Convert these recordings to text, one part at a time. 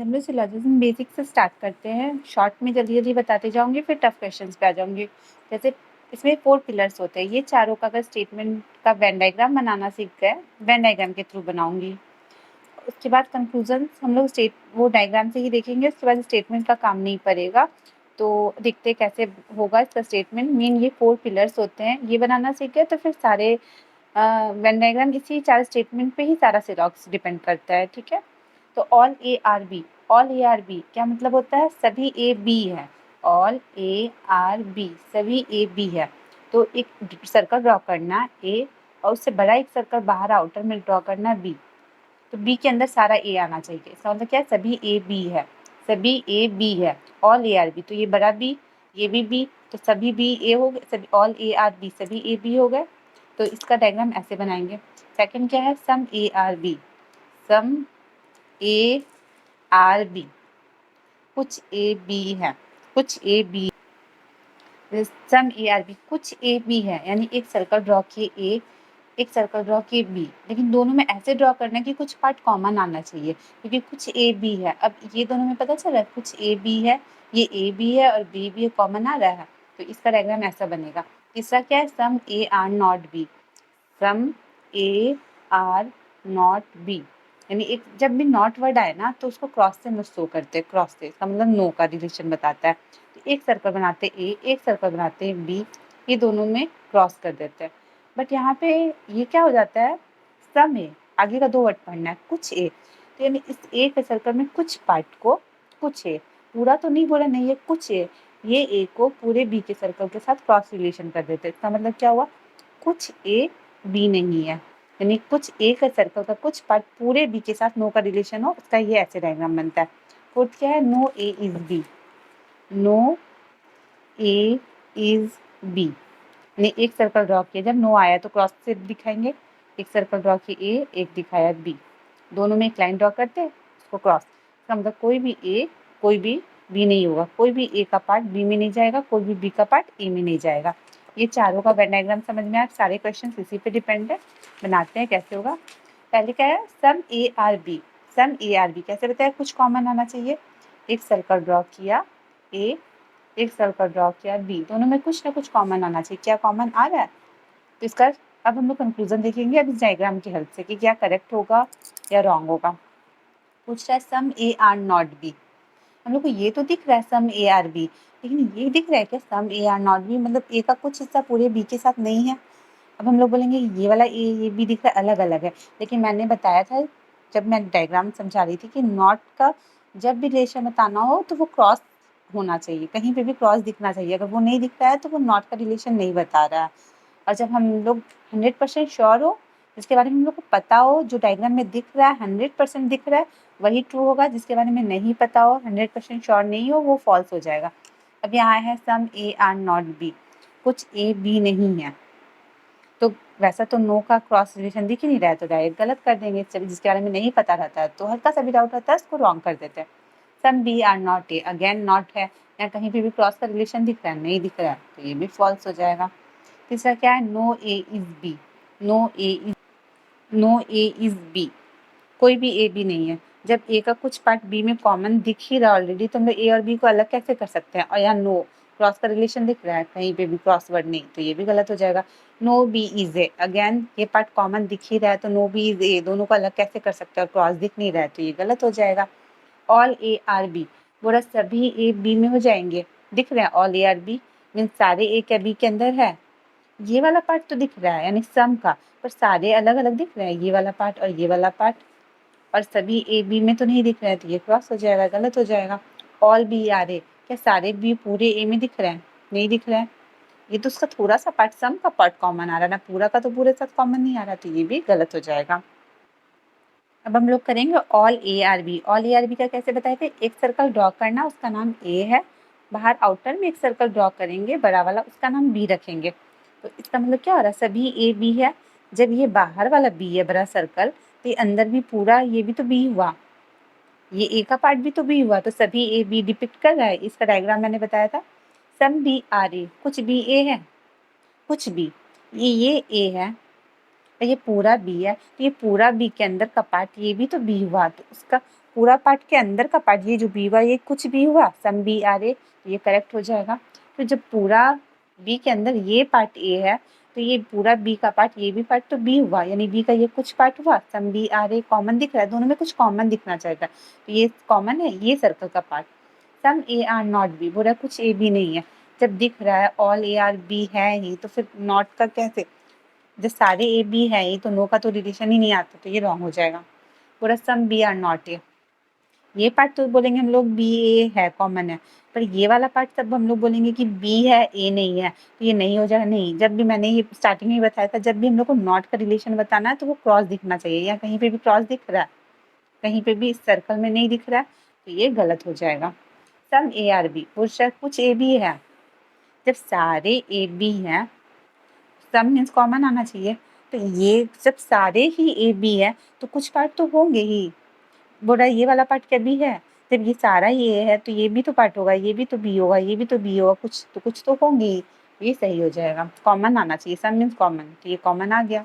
आज हम लोग सिलॉजिज्म बेसिक से स्टार्ट करते हैं। शॉर्ट में जल्दी जल्दी बताते जाऊंगी, फिर टफ क्वेश्चंस पे आ जाऊंगी। जैसे इसमें 4 पिलर्स होते हैं, ये चारों का अगर स्टेटमेंट का वेन डायग्राम बनाना सीख गए, वेन डायग्राम के थ्रू बनाऊंगी। उसके बाद कंक्लूजन हम लोग वो डायग्राम से ही देखेंगे। उसके बाद स्टेटमेंट का काम नहीं पड़ेगा, तो देखते कैसे होगा इसका स्टेटमेंट। मेन ये 4 पिलर्स होते हैं, ये बनाना सीख गए तो फिर सारे वेन डायग्राम इसी 4 स्टेटमेंट पे ही सारा सिलॉक्स डिपेंड करता है। ठीक है, तो all A are B, all A are B क्या मतलब होता है? सभी ए बी है। ऑल ए आर बी, सभी ए बी है। तो एक सर्कल ड्रॉ करना ए, और उससे बड़ा एक सर्कल बाहर आउटर में ड्रॉ करना बी। तो बी के अंदर सारा ए आना चाहिए। इसका मतलब क्या है? सभी ए बी है, सभी ए बी है। ऑल ए आर बी, तो ये बड़ा बी, ये भी बी, तो सभी बी ए हो गए, सभी ऑल ए आर बी, सभी ए बी हो गए। तो इसका डायग्राम ऐसे बनाएंगे। सेकंड क्या है? Some A are B, some A are B, कुछ ए बी है, कुछ A B, some A are B, कुछ ए बी है, यानी एक सर्कल ड्रॉ किए ए, एक सर्कल ड्रॉ किए बी, लेकिन दोनों में ऐसे ड्रॉ करना है कि कुछ पार्ट कॉमन आना चाहिए, क्योंकि कुछ ए बी है। अब ये दोनों में पता चल रहा है कुछ ए बी है, ये ए बी है और बी भी कॉमन आ रहा है, तो इसका डायग्राम ऐसा बनेगा। तीसरा क्या है? Some A are not B, some A are not B, यानी एक जब भी नॉट वर्ड आए ना तो उसको क्रॉस से मत शो करते हैं। क्रॉस से इसका मतलब नो का रिलेशन बताता है। तो एक सर्कल बनाते ए, एक सर्कल बनाते बी, ये दोनों में क्रॉस कर देते हैं। बट यहाँ पे ये क्या हो जाता है? सम ए, आगे का 2 वर्ड पढ़ना है, कुछ ए, तो यानी इस ए के सर्कल में कुछ पार्ट को, कुछ ए, पूरा तो नहीं बोला, नहीं है कुछ ए, ये ए को पूरे बी के सर्कल के साथ क्रॉस रिलेशन कर देते हैं। इसका मतलब क्या हुआ? कुछ ए बी नहीं है, यानी कुछ ए का सर्कल का कुछ पार्ट पूरे बी के साथ नो का रिलेशन हो, उसका ये ऐसे डायग्राम बनता है। फोर्थ क्या है? No A is B, no A is B, यानी एक सर्कल ड्रॉ किया, जब नो आया तो क्रॉस से दिखाएंगे। एक सर्कल ड्रॉ किया ए, एक दिखाया बी, दोनों में एक लाइन ड्रॉ करते हैं, उसको क्रॉस। इसका मतलब कोई भी ए, कोई भी बी नहीं होगा, कोई भी ए का पार्ट बी में नहीं जाएगा, कोई भी बी का पार्ट ए में नहीं जाएगा। ये चारों का वेन डायग्राम समझ में आया। सारे क्वेश्चन इसी पे डिपेंड है। बनाते हैं कैसे होगा। पहले क्या है? Some A are B, some A are B कैसे बताया? कुछ कॉमन आना चाहिए। एक सर्कल ड्रॉ किया ए, एक सर्कल ड्रॉ किया बी, दोनों में कुछ ना कुछ कॉमन आना चाहिए। क्या कॉमन आ रहा है? तो इसका अब हम लोग कंक्लूजन देखेंगे अब इस डायग्राम की हेल्प से कि क्या करेक्ट होगा या रॉन्ग होगा। पूछ रहा है some A are not B, हम लोग को ये तो दिख रहा है सम ए आर बी, लेकिन ये दिख रहा है क्या सम ए आर नॉट बी? मतलब ए का कुछ हिस्सा पूरे बी के साथ नहीं है। अब हम लोग बोलेंगे ये वाला ए, ये बी दिख रहा है, अलग अलग है, लेकिन मैंने बताया था जब मैं डायग्राम समझा रही थी कि नॉट का जब भी रिलेशन बताना हो तो वो क्रॉस होना चाहिए, कहीं पे भी क्रॉस दिखना चाहिए। अगर वो नहीं दिख रहा है तो वो नॉट का रिलेशन नहीं बता रहा है। और जब हम लोग 100% श्योर हो, जिसके बारे में हम लोग को पता हो, जो डायग्राम में दिख रहा है 100% दिख रहा है वही ट्रू होगा। जिसके बारे में नहीं पता हो, 100% श्योर नहीं हो, वो फॉल्स हो जाएगा। अब यहाँ है some A are not B, कुछ ए बी नहीं है, तो वैसा तो नो का क्रॉस रिलेशन दिख ही नहीं रहा है, तो डायरेक्ट गलत कर देंगे। जिसके बारे में नहीं पता रहता है तो हल्का सा भी डाउट रहता है उसको रॉन्ग कर देते हैं। Some B are not A, again not है, या कहीं पे भी क्रॉस का रिलेशन दिख रहा है, नहीं दिख रहा है, तो ये भी फॉल्स हो जाएगा। तीसरा क्या है? No A is B, no A is, no A is B, कोई भी ए बी नहीं है। जब ए का कुछ पार्ट बी में कॉमन दिख ही रहा ऑलरेडी, तो हम लोग ए और बी को अलग कैसे कर सकते हैं? और यहाँ नो क्रॉस का रिलेशन दिख रहा है, कहीं पे भी क्रॉस वर्ड नहीं, तो ये भी गलत हो जाएगा। No B is A, again ये पार्ट कॉमन दिख ही रहा है, तो नो बी इज ए, दोनों को अलग कैसे कर सकते हैं? और क्रॉस दिख नहीं रहा है, तो ये गलत हो जाएगा। ऑल ए आर बी, बोला सभी ए बी में हो जाएंगे, दिख रहे हैं all A are B, mean सारे ए क्या बी के अंदर है? ये वाला पार्ट तो दिख रहा है, यानी सम का, पर सारे अलग अलग दिख रहे हैं, ये वाला पार्ट और ये वाला पार्ट, और सभी ए बी में तो नहीं दिख रहे हैं, तो ये क्रॉस हो जाएगा, गलत हो जाएगा। ऑल बी आर ए, क्या सारे बी पूरे ए में दिख रहे हैं? नहीं दिख रहे हैं, ये तो उसका थोड़ा सा पार्ट, सम का पार्ट कॉमन आ रहा है ना, पूरा का तो पूरे साथ कॉमन नहीं आ रहा, तो ये भी गलत हो जाएगा। अब हम लोग करेंगे all A are B. All A are B का कैसे बताए थे? एक सर्कल ड्रॉ करना, उसका नाम ए है, बाहर आउटर में एक सर्कल ड्रॉ करेंगे बड़ा वाला, उसका नाम बी रखेंगे। तो इसका मतलब क्या हो रहा है? सभी ए बी है, जब ये बाहर वाला बी है बड़ा सर्कल, तो ये अंदर भी पूरा, ये भी तो बी हुआ, ये ए का पार्ट भी तो बी हुआ, तो सभी ए बी डिपिक्ट कर रहा है। इसका डायग्राम मैंने बताया था। सम बी आर ए, कुछ बी ए है, कुछ बी, ये ए है, ये पूरा बी है, तो ये पूरा बी के अंदर का पार्ट ये भी तो बी हुआ, तो उसका पूरा पार्ट के अंदर का पार्ट, ये जो बी हुआ ये कुछ भी हुआ, सम बी आर ए, ये करेक्ट हो जाएगा। फिर जब पूरा बी के अंदर ये पार्ट ए है तो ये पूरा बी का पार्ट, ये भी पार्ट तो बी हुआ, यानी बी का ये कुछ पार्ट हुआ, some B are A common दिख रहा है, दोनों में कुछ कॉमन दिखना चाहिए था, तो ये कॉमन है, ये सर्कल का part. Some A are not B, बोला कुछ ए बी नहीं है, जब दिख रहा है ऑल ए आर बी है ही, तो फिर नॉट का कैसे, जब सारे ए बी है ही तो नो का तो रिलेशन ही नहीं आता, तो ये रॉन्ग हो जाएगा। पूरा some B are not A, ये पार्ट तो बोलेंगे हम लोग बी ए है, कॉमन है, पर ये वाला पार्ट तब हम लोग बोलेंगे कि बी है ए नहीं है, तो ये नहीं हो जाएगा। नहीं, जब भी मैंने ये स्टार्टिंग में बताया था, जब भी हम लोग को नॉट का रिलेशन बताना है तो वो क्रॉस दिखना चाहिए, या कहीं पे भी क्रॉस दिख रहा है, कहीं पे भी इस सर्कल में नहीं दिख रहा है, तो ये गलत हो जाएगा। सम ए आर बी, कुछ ए बी है, जब सारे ए बी हैं, सम मीन्स कॉमन आना चाहिए, तो ये जब सारे ही ए बी है तो कुछ पार्ट तो होंगे ही, बोल रहा है ये वाला पार्ट क्या बी है, जब ये सारा ये है तो ये भी तो पार्ट होगा, ये भी तो बी होगा, ये भी तो बी होगा, कुछ तो होंगे ही, ये सही हो जाएगा। कॉमन आना चाहिए, सम मीन्स कॉमन, तो ये कॉमन आ गया।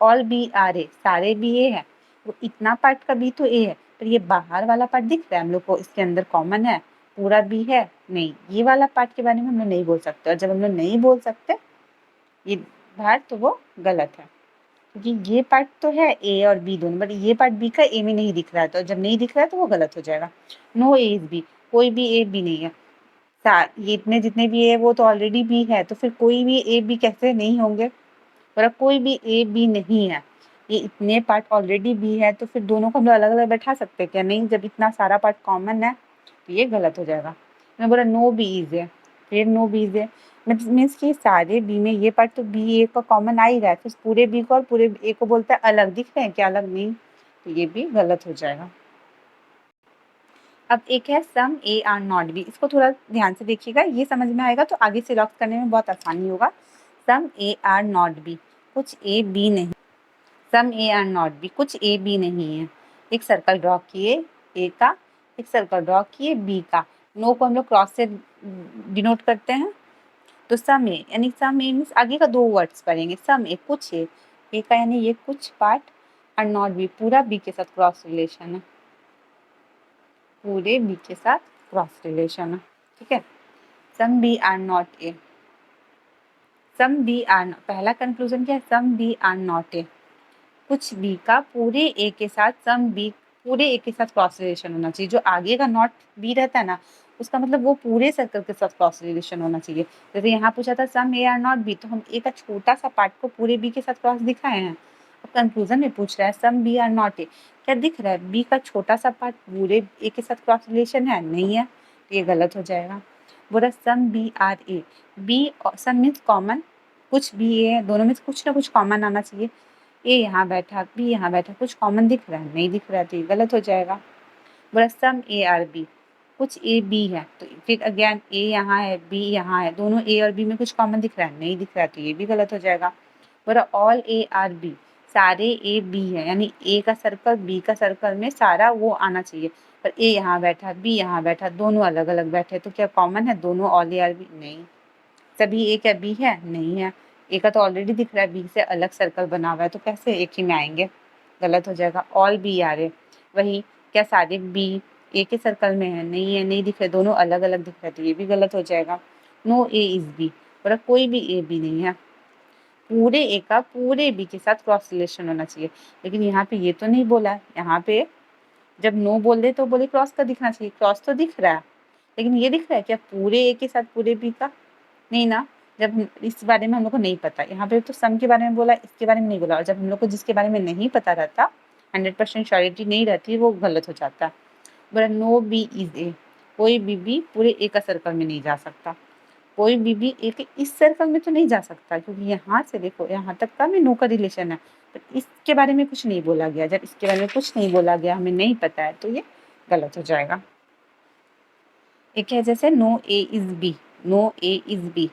ऑल बी आर ए, सारे बी ए है, तो इतना पार्ट का बी तो ए है, पर ये बाहर वाला पार्ट दिख रहा है हम लोग को, इसके अंदर कॉमन है, पूरा बी है नहीं, ये वाला पार्ट के बारे में हम लोग नहीं बोल सकते, और जब हम लोग नहीं बोल सकते ये बाहर, तो वो गलत है, क्योंकि ये पार्ट तो है ए और बी दोनों, बट ये पार्ट बी का ए में नहीं दिख रहा है, तो जब नहीं दिख रहा है तो वो गलत हो जाएगा। नो ए इज बी, कोई भी ए बी नहीं है, ये इतने जितने भी है वो तो ऑलरेडी बी है, तो फिर कोई भी ए बी कैसे नहीं होंगे, पर कोई भी ए बी नहीं है, ये इतने पार्ट ऑलरेडी बी है, तो फिर दोनों को हम लोग अलग अलग बैठा सकते हैं क्या, नहीं, जब इतना सारा पार्ट कॉमन है तो ये गलत हो जाएगा। मैं बोला नो बी इज है, फिर नो बी इज है मीन्स कि सारे बी में ये पार्ट तो बी ए का कॉमन आ ही रहा है, फिर पूरे बी को और पूरे ए को बोलता है अलग, दिख रहे हैं क्या, अलग नहीं, तो ये भी गलत हो जाएगा। अब एक है some A are not B, इसको थोड़ा ध्यान से देखिएगा, ये समझ में आएगा तो आगे से लॉक करने में बहुत आसानी होगा। सम ए आर नॉट बी, कुछ ए बी नहीं, सम ए आर नॉट बी, कुछ ए बी नहीं है। एक सर्कल ड्रॉ किए ए का, एक सर्कल ड्रॉ किए बी का, नो को हम लोग क्रॉस से डिनोट करते हैं, तो सम ए, यानी सम ए मीन्स आगे का दो वर्ड्स पढ़ेंगे, सम ए कुछ ए का यानी ये कुछ पार्ट, और नॉट बी पूरा बी के साथ क्रॉस रिलेशन है, पूरे बी के साथ क्रॉस रिलेशन है, ठीक है। Some B are not A, some B are, पहला कंक्लूजन क्या है, some B are not A, कुछ बी का पूरे ए के साथ, सम बी पूरे ए के साथ क्रॉस रिलेशन होना चाहिए, जो आगे का नॉट बी रहता है ना, उसका मतलब वो पूरे सर्कल के साथ क्रॉस रिलेशन होना चाहिए। जैसे यहाँ पूछा था सम ए आर नॉट बी, तो हम ए का छोटा सा पार्ट को पूरे बी के साथ क्रॉस दिखाए हैं। अब कंक्लूजन में पूछ रहा है some B are not A, क्या दिख रहा है बी का छोटा सा पार्ट पूरे ए के साथ क्रॉस रिलेशन है, नहीं है, तो ये गलत हो जाएगा। बोला some B are A, B some means common, कुछ बी ए दोनों में से कुछ ना कुछ कॉमन आना चाहिए, ए यहाँ बैठा बी यहाँ बैठा, कुछ कॉमन दिख रहा है, नहीं दिख रहा है, तो ये गलत हो जाएगा। बोला सम ए आर बी, कुछ ए बी है, तो फिर अगेन ए यहाँ है बी यहाँ है, दोनों ए और बी में कुछ कॉमन दिख रहा है, नहीं दिख रहा है, तो ये भी गलत हो जाएगा। बोला ऑल ए आर बी, सारे ए बी है, यानी ए का सर्कल बी का सर्कल में सारा वो आना चाहिए, पर ए यहाँ बैठा बी यहाँ बैठा, दोनों अलग अलग बैठे, तो क्या कॉमन है दोनों ऑल ए आर बी, नहीं। सभी ए क्या बी है, नहीं है, ए का तो ऑलरेडी दिख रहा है बी से अलग सर्कल बना हुआ है, तो कैसे एक ही में आएंगे, गलत हो जाएगा। ऑल बी आ रहे, वही क्या सारे बी ए के सर्कल में है, नहीं है, नहीं दिख रहे, दोनों अलग अलग दिख रहे, तो ये भी गलत हो जाएगा। नो ए इज बी, बोला कोई भी ए बी नहीं है, पूरे ए का पूरे बी के साथ क्रॉस रिलेशन होना चाहिए, लेकिन यहाँ पे ये तो नहीं बोला, यहाँ पे जब नो बोल दे तो बोले क्रॉस का दिखना चाहिए, क्रॉस तो दिख रहा है, लेकिन ये दिख रहा है क्या पूरे ए के साथ पूरे बी का, नहीं ना। जब इस बारे में हम लोग को नहीं पता, यहाँ पे तो सम के बारे में बोला, इसके बारे में नहीं बोला, और जब हम लोग को जिसके बारे में नहीं पता रहता, 100% श्योरिटी नहीं रहती, वो गलत हो जाता है। बोला नो बी इज ए, कोई बी पूरे ए का सर्कल में नहीं जा सकता, कोई बी ए के इस सर्कल में तो नहीं जा सकता, क्योंकि यहाँ से देखो यहाँ तक का में नो का रिलेशन है, पर इसके बारे में कुछ नहीं बोला गया, जब इसके बारे में कुछ नहीं बोला गया, हमें नहीं पता है, तो ये गलत हो जाएगा। एक है जैसे no A is B, no A is B,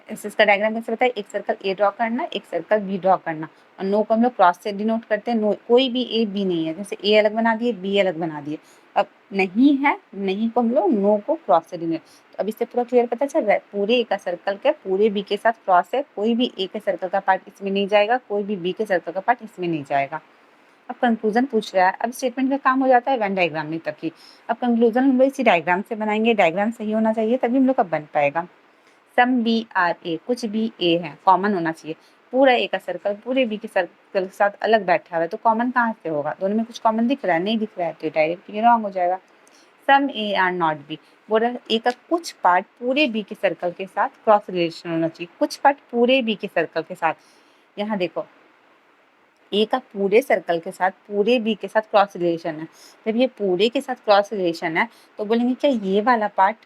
इसका डायग्राम कैसे बताए, एक सर्कल ए ड्रॉ करना, एक सर्कल बी ड्रॉ करना, और नो को हम लोग क्रॉस से डिनोट करते हैं, नो कोई भी ए बी नहीं है, जैसे ए अलग बना दिए बी अलग बना दिए, अब नहीं है, नहीं को हम लोग नो को क्रॉस से डिनोट, तो अब इससे पूरा क्लियर पता चल रहा है, पूरे ए का सर्कल के पूरे बी के साथ क्रॉस है, कोई भी ए के सर्कल का पार्ट इसमें नहीं जाएगा, कोई भी बी के सर्कल का पार्ट इसमें नहीं जाएगा। अब कंक्लूजन पूछ रहा है, अब स्टेटमेंट का काम हो जाता है वेन डायग्राम में तक ही। अब कंक्लूजन हम लोग इसी डायग्राम से बनाएंगे, डायग्राम सही होना चाहिए तभी हम लोग का बन पाएगा। सम बी आर ए, कुछ भी ए है, कॉमन होना चाहिए। पूरा ए का सर्कल पूरे बी के सर्कल के साथ अलग बैठा हुआ है तो कॉमन कहाँ से होगा? दोनों में कुछ कॉमन दिख रहा है? नहीं दिख रहा है तो डायरेक्टली रॉन्ग हो जाएगा। सम ए आर नॉट बी, बोल रहा ए का कुछ पार्ट पूरे बी के सर्कल के साथ क्रॉस रिलेशन होना चाहिए। कुछ पार्ट पूरे बी के सर्कल के साथ, यहाँ देखो ए का पूरे सर्कल के साथ पूरे बी के साथ क्रॉस रिलेशन है। जब ये पूरे के साथ क्रॉस रिलेशन है तो बोलेंगे क्या ये वाला पार्ट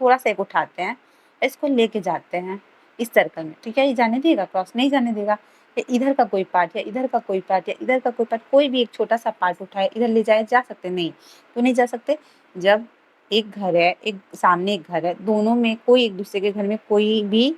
थोड़ा सा एक उठाते हैं, इसको लेके जाते हैं इस सर्कल में, ठीक है, ये जाने देगा? क्रॉस नहीं जाने देगा। या इधर का कोई पार्ट या इधर का कोई पार्ट या इधर का कोई पार्ट, कोई भी एक छोटा सा पार्ट उठाए इधर ले जाए, जा सकते? नहीं। तो नहीं जा सकते। जब एक घर है, एक सामने एक घर है, दोनों में कोई एक दूसरे के घर में कोई भी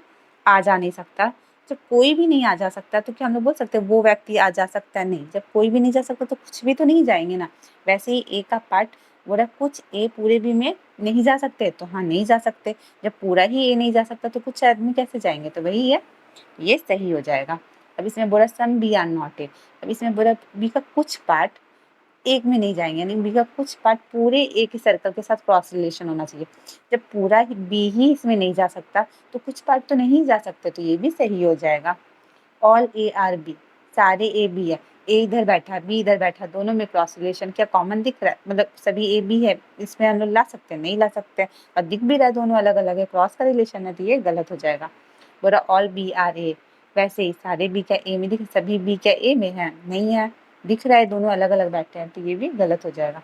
आ जा नहीं सकता। जब कोई भी नहीं आ जा सकता तो क्या हम लोग बोल सकते हैं वो व्यक्ति आ जा सकता है? नहीं। जब कोई भी नहीं जा सकता तो कुछ भी तो नहीं जाएंगे ना। वैसे ही ए का पार्ट बोला कुछ ए पूरे बी में नहीं जा सकते, तो हाँ नहीं जा सकते। जब पूरा ही ए नहीं जा सकता तो कुछ आदमी कैसे जाएंगे? तो वही है, ये सही हो जाएगा। अब इसमें बोला some B are not A, अब इसमें बोला बी का कुछ पार्ट एक में नहीं जाएंगे, यानी बी का कुछ पार्ट पूरे ए के सर्कल के साथ क्रॉस रिलेशन होना चाहिए। जब पूरा बी ही इसमें नहीं जा सकता तो कुछ पार्ट तो नहीं जा सकते, तो ये भी सही हो जाएगा। ऑल ए आर बी, सारे ए बी है। ए इधर बैठा बी इधर बैठा, दोनों में क्रॉस रिलेशन क्या कॉमन दिख रहा है? मतलब सभी ए बी है, इसमें हम लोग ला सकते हैं? नहीं ला सकते। और दिख भी रहा है दोनों अलग अलग है, क्रॉस का रिलेशन है, तो ये गलत हो जाएगा। बोला ऑल बी आर ए, वैसे ही सारे बी क्या ए में दिख, सभी बी क्या ए में है? नहीं है, दिख रहा है दोनों अलग अलग बैठे हैं, तो ये भी गलत हो जाएगा।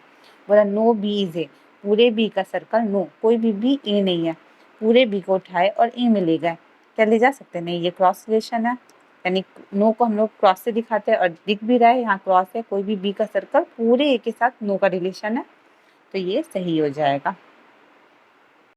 बोला नो बी इज ए, पूरे बी का सर्कल नो, कोई भी ए नहीं है, पूरे बी को उठाए और ए में ले गए, क्या ले जा सकते? नहीं, ये क्रॉस रिलेशन है। यानी नो को हम लोग क्रॉस से दिखाते हैं और दिख भी रहा है यहाँ क्रॉस है, कोई भी बी का सर्कल पूरे ए के साथ नो का रिलेशन है, तो ये सही हो जाएगा।